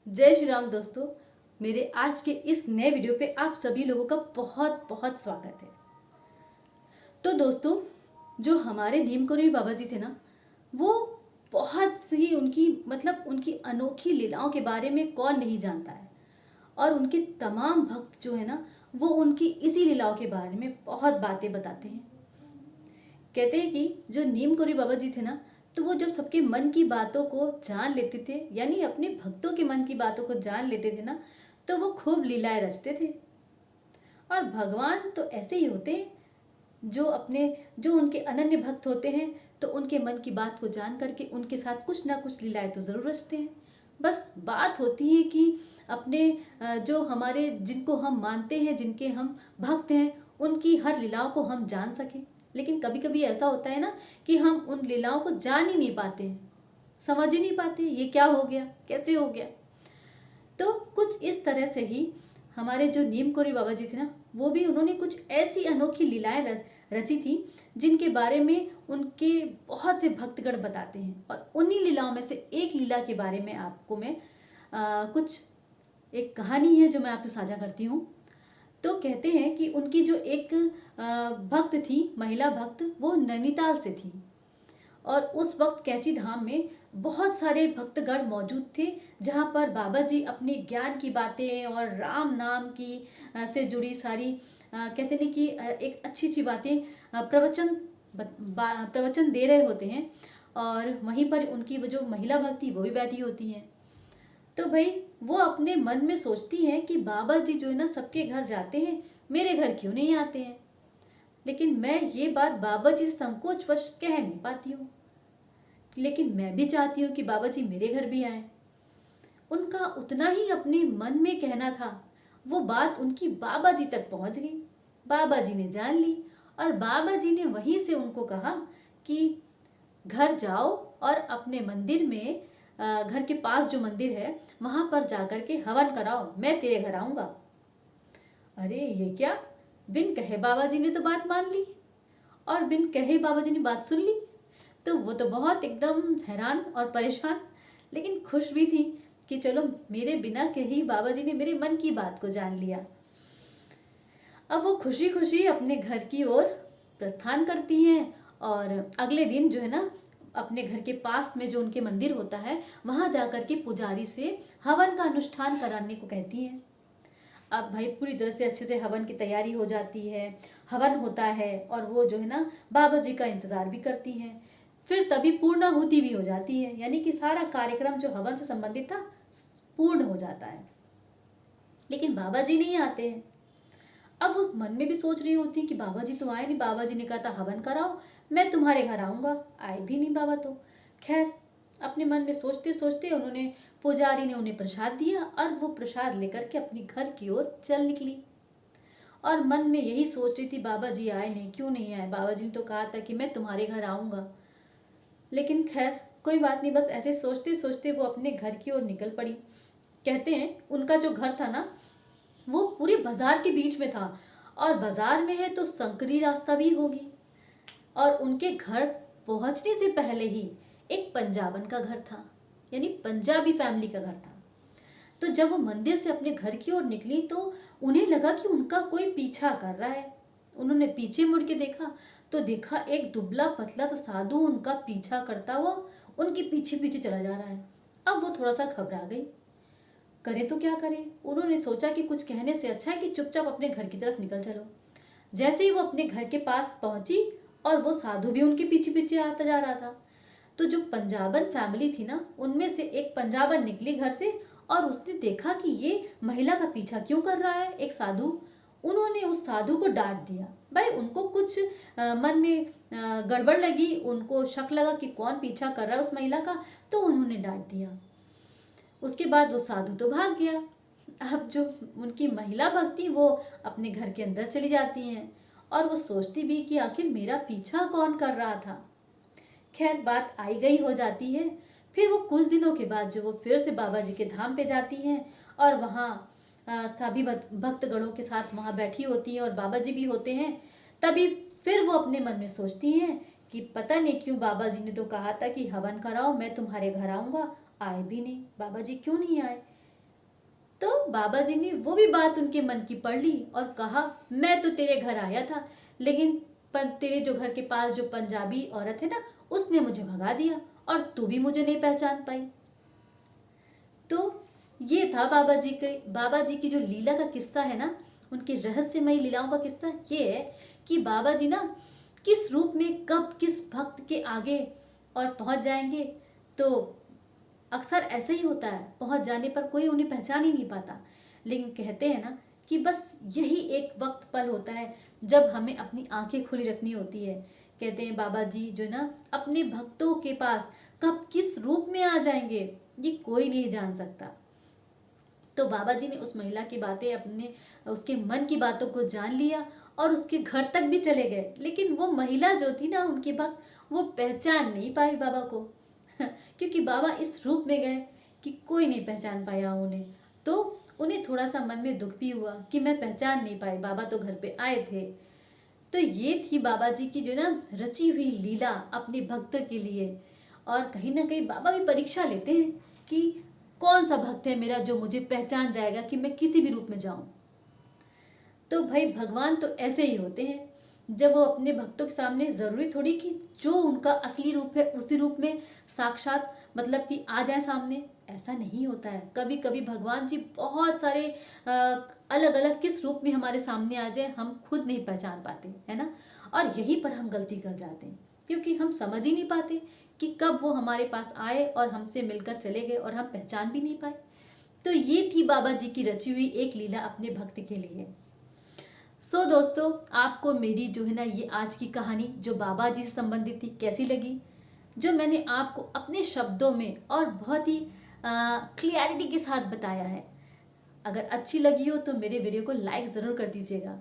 जय श्री राम दोस्तों। मेरे आज के इस नए वीडियो पे आप सभी लोगों का बहुत बहुत स्वागत है। तो दोस्तों, जो हमारे नीमकरोली बाबा जी थे ना, वो बहुत सी उनकी अनोखी लीलाओं के बारे में कौन नहीं जानता है। और उनके तमाम भक्त जो है ना, वो उनकी इसी लीलाओं के बारे में बहुत बातें बताते हैं। कहते हैं कि जो नीमकरोली बाबा जी थे ना, तो वो जब सबके मन की बातों को जान लेते थे, यानी अपने भक्तों के मन की बातों को जान लेते थे ना, तो वो खूब लीलाएं रचते थे। और भगवान तो ऐसे ही होते हैं, जो उनके अनन्य भक्त होते हैं, तो उनके मन की बात को जान करके उनके साथ कुछ ना कुछ लीलाएं तो ज़रूर रचते हैं। बस बात होती है कि अपने जो हमारे जिनको हम मानते हैं, जिनके हम भक्त हैं, उनकी हर लीलाओं को हम जान सकें। लेकिन कभी कभी ऐसा होता है ना कि हम उन लीलाओं को जान ही नहीं पाते हैं, समझ ही नहीं पाते ये क्या हो गया, कैसे हो गया। तो कुछ इस तरह से ही हमारे जो नीमकरोली बाबा जी थे ना, वो भी उन्होंने कुछ ऐसी अनोखी लीलाएं रची थी, जिनके बारे में उनके बहुत से भक्तगण बताते हैं। और उन्हीं लीलाओं में से एक लीला के बारे में आपको मैं कुछ एक कहानी है जो मैं आपसे साझा करती हूँ। तो कहते हैं कि उनकी जो एक भक्त थी, महिला भक्त, वो नैनीताल से थी। और उस वक्त कैची धाम में बहुत सारे भक्तगण मौजूद थे, जहाँ पर बाबा जी अपनी ज्ञान की बातें और राम नाम की से जुड़ी सारी कहते हैं कि एक अच्छी अच्छी बातें प्रवचन दे रहे होते हैं। और वहीं पर उनकी वो जो महिला भक्त थी वो भी बैठी होती हैं। तो भाई वो अपने मन में सोचती हैं कि बाबा जी जो है ना, सबके घर जाते हैं, मेरे घर क्यों नहीं आते हैं। लेकिन मैं ये बात बाबा जी से संकोचवश कह नहीं पाती हूँ। लेकिन मैं भी चाहती हूँ कि बाबा जी मेरे घर भी आए। उनका उतना ही अपने मन में कहना था। वो बात उनकी बाबा जी तक पहुंच गई। बाबा जी ने जान ली। और बाबा जी ने वहीं से उनको कहा कि घर जाओ और अपने मंदिर में घर के पास जो मंदिर है वहां पर जाकर के हवन कराओ, मैं तेरे घर आऊंगा। अरे ये क्या, बिन कहे बाबा जी ने तो बात मान ली। और बिन कहे बाबा जी ने बात सुन ली। तो वो तो बहुत एकदम हैरान और परेशान, लेकिन खुश भी थी कि चलो मेरे बिना कही बाबा जी ने मेरे मन की बात को जान लिया। अब वो खुशी खुशी अपने घर की ओर प्रस्थान करती हैं। और अगले दिन जो है ना, अपने घर के पास में जो उनके मंदिर होता है, वहां जाकर के पुजारी से हवन का अनुष्ठान कराने को कहती हैं। अब भाई पूरी तरह से अच्छे से हवन की तैयारी हो जाती है। हवन होता है और वो जो है ना, बाबा जी का इंतज़ार भी करती हैं। फिर तभी पूर्णाहुति भी हो जाती है, यानी कि सारा कार्यक्रम जो हवन से संबंधित था पूर्ण हो जाता है। लेकिन बाबा जी नहीं आते हैं। अब वो मन में भी सोच रही होती कि बाबा जी तो आए नहीं, बाबा जी ने कहा था हवन कराओ, मैं तुम्हारे घर आऊँगा, आए भी नहीं बाबा तो। खैर, अपने मन में सोचते सोचते उन्होंने पुजारी ने उन्हें प्रसाद दिया और वो प्रसाद लेकर के अपनी घर की ओर चल निकली। और मन में यही सोच रही थी, बाबा जी आए नहीं, क्यों नहीं आए, बाबा जी ने तो कहा था कि मैं तुम्हारे घर आऊँगा। लेकिन खैर कोई बात नहीं, बस ऐसे सोचते सोचते वो अपने घर की ओर निकल पड़ी। कहते हैं उनका जो घर था ना, वो पूरे बाजार के बीच में था। और बाजार में है तो संकरी रास्ता भी होगी। और उनके घर पहुंचने से पहले ही एक पंजाबन का घर था, यानी पंजाबी फैमिली का घर था। तो जब वो मंदिर से अपने घर की ओर निकली तो उन्हें लगा कि उनका कोई पीछा कर रहा है। उन्होंने पीछे मुड़ के देखा तो देखा एक दुबला पतला सा साधु उनका पीछा करता हुआ उनके पीछे पीछे चला जा रहा है। अब वो थोड़ा सा घबरा गई, करे तो क्या करे। उन्होंने सोचा कि कुछ कहने से अच्छा है कि चुपचाप अपने घर की तरफ निकल चलो। जैसे ही वो अपने घर के पास पहुंची और वो साधु भी उनके पीछे पीछे आता जा रहा था, तो जो पंजाबन फैमिली थी ना, उनमें से एक पंजाबन निकली घर से और उसने देखा कि ये महिला का पीछा क्यों कर रहा है एक साधु। उन्होंने उस साधु को डांट दिया। भाई उनको कुछ मन में गड़बड़ लगी, उनको शक लगा कि कौन पीछा कर रहा है उस महिला का, तो उन्होंने डांट दिया। उसके बाद वो साधु तो भाग गया। अब जो उनकी महिला भक्ति वो अपने घर के अंदर चली जाती हैं और वो सोचती भी कि आखिर मेरा पीछा कौन कर रहा था। खैर बात आई गई हो जाती है। फिर वो कुछ दिनों के बाद जो वो फिर से बाबा जी के धाम पे जाती हैं और वहाँ सभी भक्तगणों के साथ वहाँ बैठी होती हैं और बाबा जी भी होते हैं। तभी फिर वो अपने मन में सोचती हैं कि पता नहीं क्यों बाबा जी ने तो कहा था कि हवन कराओ, मैं तुम्हारे घर आऊँगा, आए भी नहीं, बाबा जी क्यों नहीं आए। तो बाबा जी ने वो भी बात उनके मन की पढ़ ली और कहा, मैं तो तेरे घर आया था, लेकिन तेरे जो घर के पास जो पंजाबी औरत है ना, उसने मुझे भगा दिया और तू भी मुझे नहीं पहचान पाई। तो ये था बाबा जी की जो लीला का किस्सा है ना, उनके रहस्यमयी लीलाओं का किस्सा ये है कि बाबा जी ना किस रूप में कब किस भक्त के आगे और पहुंच जाएंगे। तो अक्सर ऐसा ही होता है, पहुंच जाने पर कोई उन्हें पहचान ही नहीं पाता। लेकिन कहते हैं ना कि बस यही एक वक्त पल होता है जब हमें अपनी आंखें खुली रखनी होती है। कहते हैं बाबा जी जो है ना अपने भक्तों के पास कब किस रूप में आ जाएंगे ये कोई नहीं जान सकता। तो बाबा जी ने उस महिला की बातें अपने उसके मन की बातों को जान लिया और उसके घर तक भी चले गए, लेकिन वो महिला जो थी ना उनकी भक्त, वो पहचान नहीं पाई बाबा को क्योंकि बाबा इस रूप में गए कि कोई नहीं पहचान पाया उन्हें। तो उन्हें थोड़ा सा मन में दुख भी हुआ कि मैं पहचान नहीं पाई, बाबा तो घर पे आए थे। तो ये थी बाबा जी की जो ना रची हुई लीला अपने भक्त के लिए। और कहीं ना कहीं बाबा भी परीक्षा लेते हैं कि कौन सा भक्त है मेरा जो मुझे पहचान जाएगा कि मैं किसी भी रूप में जाऊं। तो भाई भगवान तो ऐसे ही होते हैं, जब वो अपने भक्तों के सामने जरूरी थोड़ी कि जो उनका असली रूप है उसी रूप में साक्षात मतलब कि आ जाए सामने, ऐसा नहीं होता है। कभी कभी भगवान जी बहुत सारे अलग अलग किस रूप में हमारे सामने आ जाए हम खुद नहीं पहचान पाते, है ना। और यहीं पर हम गलती कर जाते हैं क्योंकि हम समझ ही नहीं पाते कि कब वो हमारे पास आए और हमसे मिलकर चले गए और हम पहचान भी नहीं पाए। तो ये थी बाबा जी की रची हुई एक लीला अपने भक्त के लिए। दोस्तों, आपको मेरी जो है ना ये आज की कहानी जो बाबा जी से संबंधित थी कैसी लगी? जो मैंने आपको अपने शब्दों में और बहुत ही क्लियरिटी के साथ बताया है, अगर अच्छी लगी हो तो मेरे वीडियो को लाइक ज़रूर कर दीजिएगा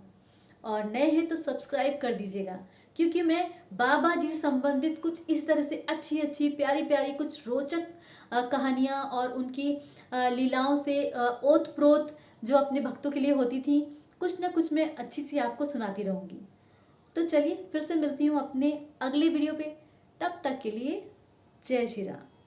और नए हैं तो सब्सक्राइब कर दीजिएगा, क्योंकि मैं बाबा जी से संबंधित कुछ इस तरह से अच्छी अच्छी प्यारी प्यारी कुछ रोचक कहानियाँ और उनकी लीलाओं से ओत प्रोत जो अपने भक्तों के लिए होती थी, कुछ ना कुछ मैं अच्छी सी आपको सुनाती रहूँगी। तो चलिए फिर से मिलती हूँ अपने अगले वीडियो पे, तब तक के लिए जय श्री राम।